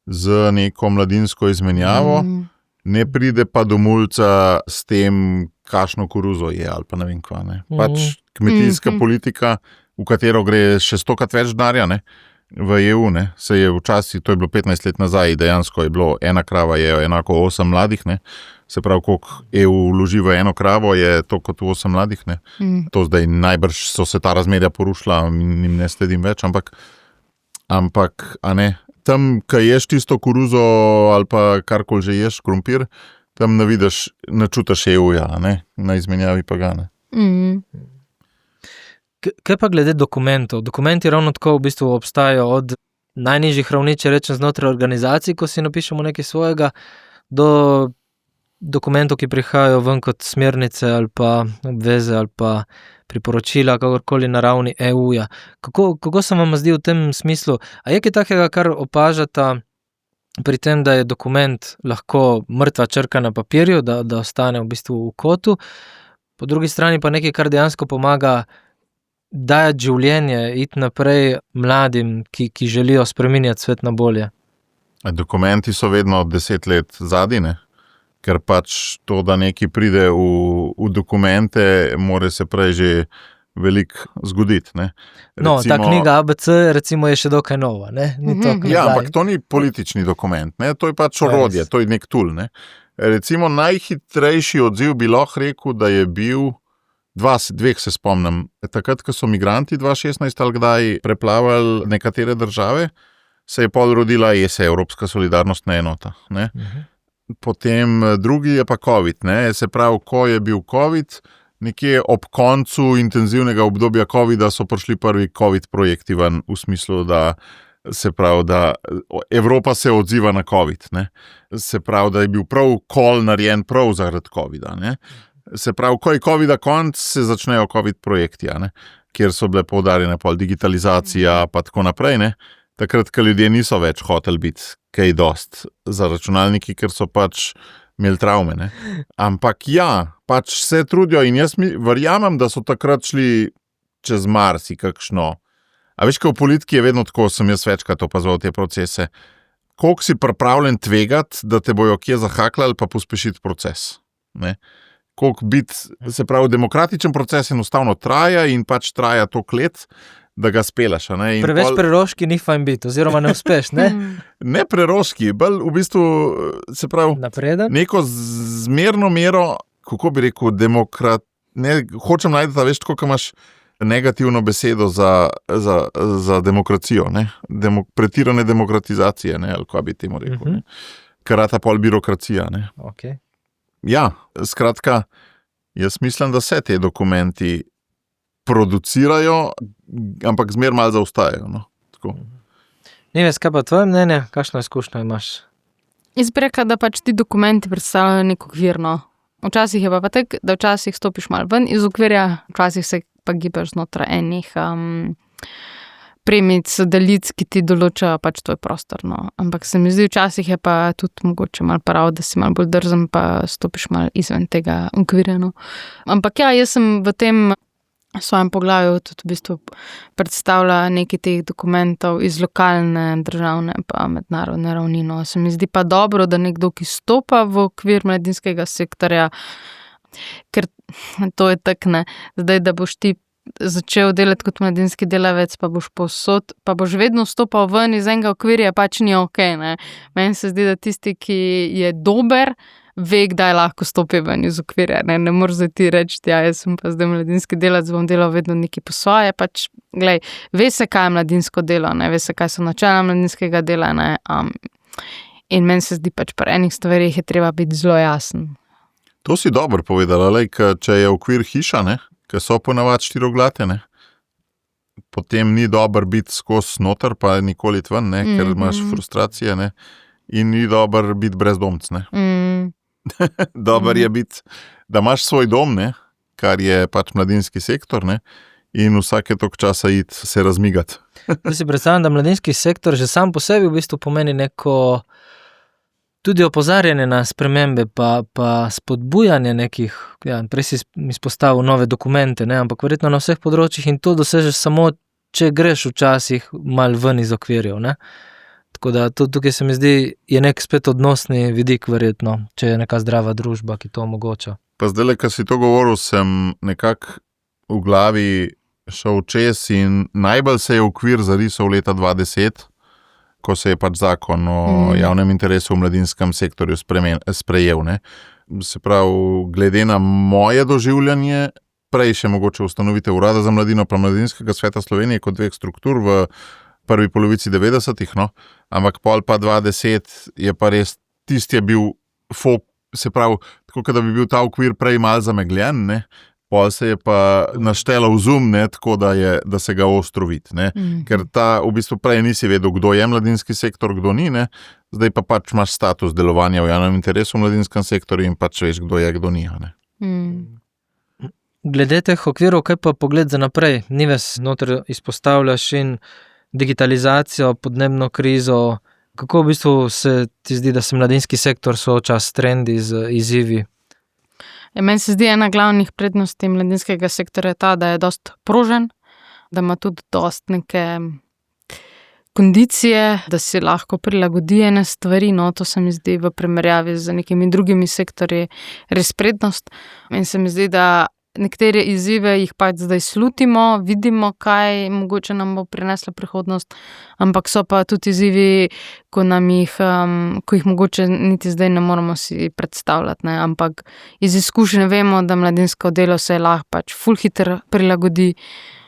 z neko mladinsko izmenjavo, ne pride pa do mulca s tem, kakšno koruzo je ali pa ne vem kva, ne. Pač kmetijska politika, v katero gre še 100-krat več denarja, ne, v EU, ne, se je včasih, to je bilo 15 let nazaj, dejansko je bilo 1 krava je enako 8 mladih, ne, se pravi, koliko EU vloži v 1 kravo, je to kot 8 mladih, ne, to zdaj najbrž so se ta razmerja porušila, njim ne sledim več, ampak, a ne, tam, kaj ješ tisto koruzo ali pa karkoli že ješ, krompir, tam ne vidiš, ne čutiš EU-ja, ne, na izmenjavi pa ga, ne. Kaj pa glede dokumentov? Dokumenti ravno tako v bistvu obstajajo od najnižjih ravni, če rečem, znotraj organizacij, ko si napišemo nekaj svojega, do dokumentov, ki prihajajo ven kot smernice ali pa obveze ali pa priporočila, kakorkoli na ravni EU-ja. Kako se vam zdi v tem smislu? A je kaj takega, kar opažata pri tem, da je dokument lahko mrtva črka na papirju, da ostane v bistvu v kotu, po drugi strani pa nekaj, kar dejansko pomaga dajati življenje, iti naprej mladim, ki želijo spreminjati svet na bolje. Dokumenti so vedno 10 let zadaj, ne? Ker pač to, da nekaj pride v dokumente, mora se prej že veliko zgoditi, ne. No, ta knjiga ABC recimo je še dokaj nova, ne? Ni toliko Ja, nazaj. ampak to ni politični dokument, ne, to je pač orodje, to je nek tool, ne. Recimo najhitrejši odziv bi lahko rekel, da je bil dveh se spomnim. Takrat, ko so migranti 2016 ali kdaj preplavili nekatere države, se je pol rodila ESE, Evropska solidarnostna enota, ne. Potem drugi je pa COVID, ne. Se pravi, ko je bil COVID, nekje ob koncu intenzivnega obdobja COVID-a so prišli prvi COVID projekti ven, v smislu, da se pravi, da Evropa se odziva na COVID, ne. Se pravi, da je bil prav call narejen prav zaradi COVID-a, ne. Se pravi, ko je COVID-a konc, se začnejo COVID projekti, ne, kjer so bile poudarjene pol digitalizacija pa tako naprej, ne. Takrat, ko ljudje niso več hoteli biti kaj dost za računalniki, ker so pač imeli travme, ne. Ampak ja, pač se trudijo in jaz verjamem, da so takrat šli čez marsikakšno. A veš, ko v politiki je vedno tako, sem jaz večkrat opazoval te procese, koliko si pripravljen tvegati, da te bojo kje zahaklali pa pospešiti proces, ne. Koliko biti, se pravi, demokratičen proces enostavno traja in pač traja toliko let, da ga speleš, a ne. In Preveč preroški ni fajn biti, oziroma ne uspeš, ne? Ne preroški, bolj v bistvu, se pravi, Napreden? neko zmerno mero, kako bi rekel, hočem najti, da veš, tako, ko imaš negativno besedo za demokracijo, ne, pretirane demokratizacije, ne, ali kaj bi temu rekel, ne, karata pol birokracija, ne. Okay. Ja, skratka, jaz mislim, da se te dokumenti producirajo, ampak zmer malo zaostajajo, no, tako. Nives, kaj pa tvoje mnenje? Kakšno izkušnjo imaš? jaz bi rekla, da pač ti dokumenti predstavljajo nek okvir, no. Včasih je pa tako, da včasih stopiš malo ven iz okvirja, včasih se pa gibaš znotraj enih premic, daljic, ki ti določajo pač tvoj prostor, no. Ampak se mi zdi, včasih je pa tudi mogoče malo prav, da si malo bolj drzen, pa stopiš malo izven tega okvirja, no. Ampak ja, jaz sem v tem v svojem poglavju tudi v bistvu predstavlja nekaj teh dokumentov iz lokalne, državne pa mednarodne ravni. No. Se mi zdi pa dobro, da nekdo, ki stopa v okvir mladinskega sektorja, ker to je tak, ne, zdaj, da boš ti začel delati kot mladinski delavec, pa boš povsod, pa boš vedno vstopal ven iz enega okvirja, pač ni okej, ne. Meni se zdi, da tisti, ki je dober, ve, kdaj lahko stopi ven iz okvirja. Ne moreš zdaj ti reči, ja, jaz sem pa zdaj mladinski delavec, bom delal vedno nekaj po svoje, pač, glej, ve se, kaj je mladinsko delo, ne, ve se, kaj so načela mladinskega dela, ne, in meni se zdi pač pri enih stvarih je treba biti zelo jasen. To si dobro povedala, lej, če je okvir hiša, ne, ki so ponavadi štiriglate, ne, potem ni dobro biti skozi noter, pa nikoli ven, ne, ker imaš frustracije, ne, in ni dobro biti brezdomc, ne. Dober je biti, da imaš svoj dom, ne, kar je pač mladinski sektor, ne, in vsake toliko časa iti se razmigati. Da si predstavljam, da mladinski sektor že sam po sebi v bistvu pomeni neko tudi opozarjanje na spremembe, pa spodbujanje nekih, ja, prej si izpostavil nove dokumente, ne, ampak verjetno na vseh področjih in to dosežeš samo, če greš včasih malo ven iz okvirjev, ne. Tako da tukaj se mi zdi, je nek spet odnosni vidik verjetno, če je neka zdrava družba, ki to omogoča. Pa zdaj, ko si to govoril, sem nekako v glavi šel čez in najbolj se je okvir zarisal leta 2010, ko se je pač zakon o javnem interesu v mladinskem sektorju sprejel, ne. Se pravi, glede na moje doživljanje, prej še mogoče ustanovitev Urada za mladino pa Mladinskega sveta Slovenije kot dveh struktur v prvi polovici 90-ih, no, ampak pol pa 2010 je pa res, tisti je bil se pravi, tako da bi bil ta okvir prej malo zamegljen, ne, pol se je pa naštelo v zoom, ne, tako da se ga ostro vidi, ne, ker v bistvu prej nisi vedel, kdo je mladinski sektor, kdo ni, ne, zdaj pa pač imaš status delovanja v javnem interesu v mladinskem sektorju in pač veš, kdo je, kdo ni, ne. Glede teh okvirov, kaj pa pogled za naprej? Nives noter izpostavljaš in digitalizacijo, podnebno krizo, kako v bistvu se ti zdi, da se mladinski sektor sooča s trendi, z izzivi? Ja, meni se zdi ena glavnih prednosti mladinskega sektorja ta, da je dost prožen, da ima tudi dost neke kondicije, da si lahko prilagodi ene stvari, no, to se mi zdi v primerjavi z nekimi drugimi sektorji res prednost. In se mi zdi, da nekatere izzive jih pač zdaj slutimo, vidimo, kaj mogoče nam bo prinesla prihodnost, ampak so pa tudi izzivi, ko jih mogoče niti zdaj ne moramo si predstavljati, ne, ampak iz izkušenj vemo, da mladinsko delo se lahko pač ful hitro prilagodi.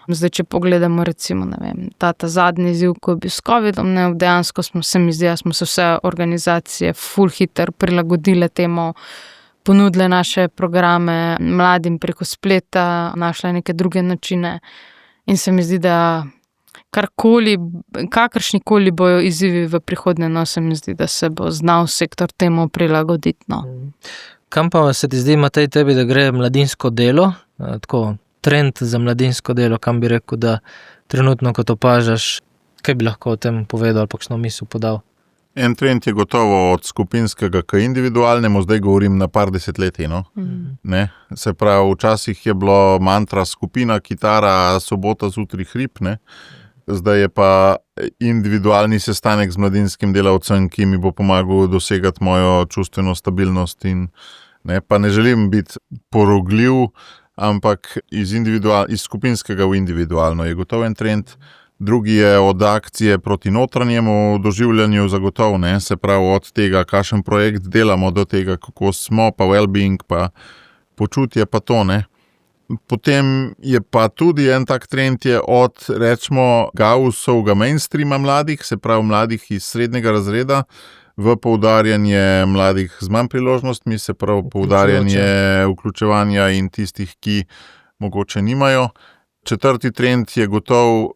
Zdaj, če pogledamo recimo, ne vem, ta zadnji izziv, ko je bil s covidom, ne, dejansko smo se vse organizacije ful hitro prilagodile temu, ponudile naše programe mladim preko spleta, našle neke druge načine in se mi zdi, da kakršnikoli bojo izzivi v prihodnje, no, se mi zdi, da se bo znal sektor temu prilagoditi, no. Kam pa se ti zdi, Matej, tebi, da gre mladinsko delo, tako trend za mladinsko delo, kam bi rekel, da trenutno, kot opažaš, kaj bi lahko o tem povedal ali pa kakšno misel podal? En trend je gotovo od skupinskega k individualnemu, zdaj govorim na par desetletij, no. Ne, se pravi, včasih je bilo mantra skupina, kitara, sobota zjutraj hrib, ne. Zdaj je pa individualni sestanek z mladinskim delavcem, ki mi bo pomagal dosegati mojo čustveno stabilnost in ne, pa ne želim biti porogljiv, ampak iz skupinskega v individualno je gotovo en trend. Drugi je od akcije proti notranjemu doživljanju zagotovo, ne, se pravi od tega, kakšen projekt delamo, do tega, kako smo, pa well-being, pa počutje, pa to, ne. Potem je pa tudi en tak trend je od, rečemo, Gaussovega mainstreama mladih, se pravi mladih iz srednjega razreda, v poudarjanje mladih z manj priložnostmi, se pravi poudarjanje vključevanja in tistih, ki mogoče nimajo. Četrti trend je gotov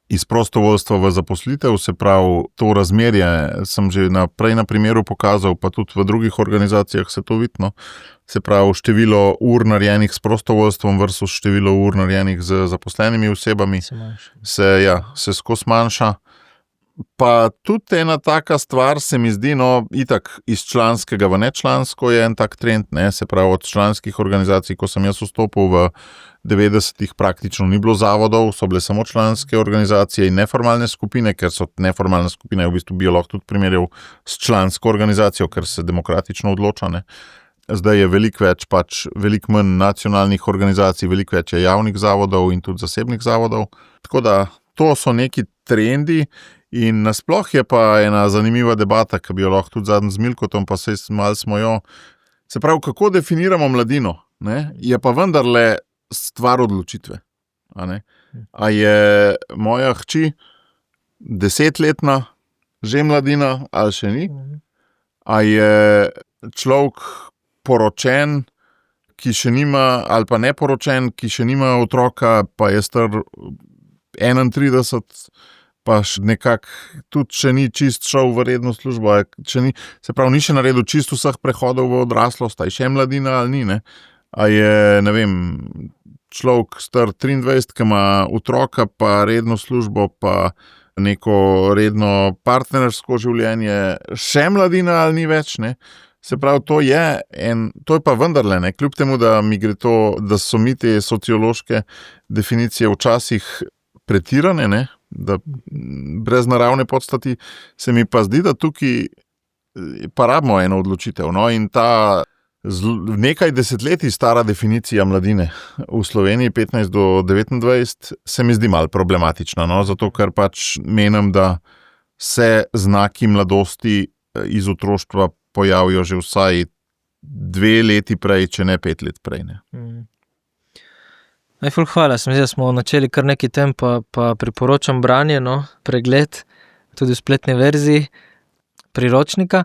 iz prostovoljstva v zaposlitev, se pravi to razmerje, sem že prej na primeru pokazal, pa tudi v drugih organizacijah se to vidno, se pravi število ur narejenih s prostovoljstvom versus število ur narejenih z zaposlenimi osebami se skozi manjša. Pa tudi ena taka stvar se mi zdi, itak iz članskega v nečlansko je en tak trend, ne, se pravi od članskih organizacij, ko sem jaz vstopil v 90-ih praktično ni bilo zavodov, so bile samo članske organizacije in neformalne skupine, ker so neformalne skupine v bistvu bi jo lahko tudi primerjal s člansko organizacijo, ker se demokratično odloča, ne. Zdaj je veliko manj nacionalnih organizacij, veliko več je javnih zavodov in tudi zasebnih zavodov. Tako da to so neki trendi in nasploh je pa ena zanimiva debata, ki bi jo lahko tudi zadnjič z Milkotom, pa malo smo jo. Se pravi, kako definiramo mladino, ne? Je pa vendarle stvar odločitve. A je moja hči 10-letna že mladina ali še ni? A je človek poročen, ki še nima, ali pa neporočen, ki še nima otroka, pa je star 31, pa nekako tudi še ni čist šel v redno službo, se pravi, ni še naredil čist vseh prehodov v odraslost, a je še mladina ali ni, ne? A je, ne vem, človek star 23, ki ima otroka, pa redno službo, pa neko redno partnersko življenje, še mladina ali ni več, ne? Se pravi, to je pa vendarle, ne, kljub temu, da mi gre to, da so mi te sociološke definicije včasih pretirane, ne, da brez naravne podstati, se mi pa zdi, da tukaj pa rabimo eno odločitev, no, in ta nekaj desetletij stara definicija mladine v Sloveniji 15 do 29 se mi zdi malo problematična, no, zato ker pač menim, da se znaki mladosti iz otroštva pojavijo že vsaj 2 leti prej, če ne 5 let prej. Ful hvala, se mi zdi, da smo načeli kar nekaj tem, pa priporočam branje, no, pregled, tudi v spletni verziji priročnika.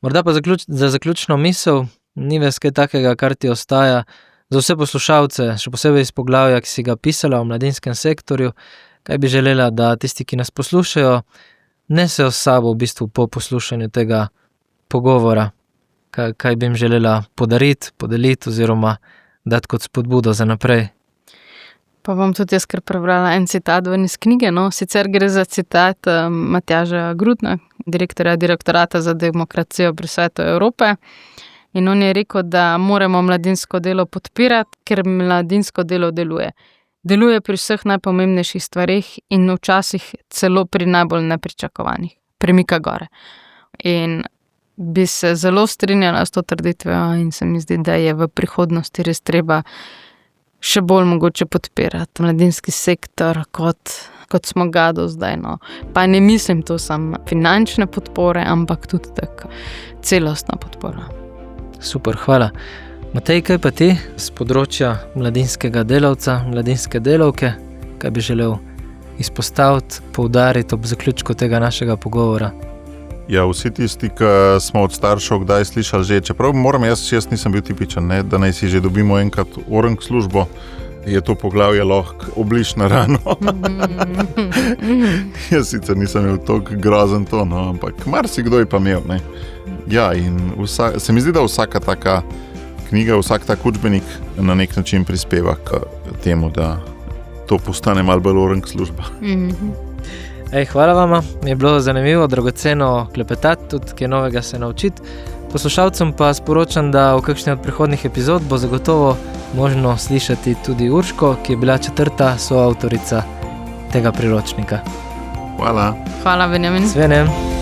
Morda pa za zaključno misel, ni ves kaj takega, kar ti ostaja za vse poslušalce, še posebej iz poglavja, ki si ga pisala o mladinskem sektorju, kaj bi želela, da tisti, ki nas poslušajo, nesejo s sabo v bistvu po poslušanju tega pogovora, kaj bi jim želela podeliti oziroma dati kot spodbudo za naprej. Pa bom tudi jaz kar prebrala en citat ven iz knjige, no, sicer gre za citat Matjaža Grudna, direktorja Direktorata za demokracijo pri Svetu Evrope, in on je rekel, da moramo mladinsko delo podpirati, ker mladinsko delo deluje. Deluje pri vseh najpomembnejših stvareh in včasih celo pri najbolj nepričakovanih. Premika gore. In bi se zelo strinjala s to trditvijo in se mi zdi, da je v prihodnosti res treba še bolj mogoče podpirati mladinski sektor, kot smo ga do zdaj. No. Pa ne mislim to samo finančne podpore, ampak tudi tako celostna podpora. Super, hvala. Matej, kaj pa ti z področja mladinskega delavca, mladinske delavke, kaj bi želel izpostaviti, poudariti ob zaključku tega našega pogovora? Ja, vsi tisti, ki smo od staršev kdaj slišali že, čeprav jaz nisem bil tipičen, ne, da naj si že dobimo enkrat orang službo, je to poglavje lahko obliž na rano. Jaz sicer nisem imel toliko grozen to, no, ampak marsikdo je pa imel, ne. Ja, in se mi zdi, da vsaka taka knjiga, vsak tak učbenik na nek način prispeva k temu, da to postane malo bolj orang služba. Hvala vama, mi je bilo zanimivo, dragoceno klepetati, tudi kaj novega se naučiti. Poslušalcem pa sporočam, da v kakšni od prihodnjih epizod bo zagotovo možno slišati tudi Urško, ki je bila 4. soavtorica tega priročnika. Hvala. Hvala, Benjamin. Svenem.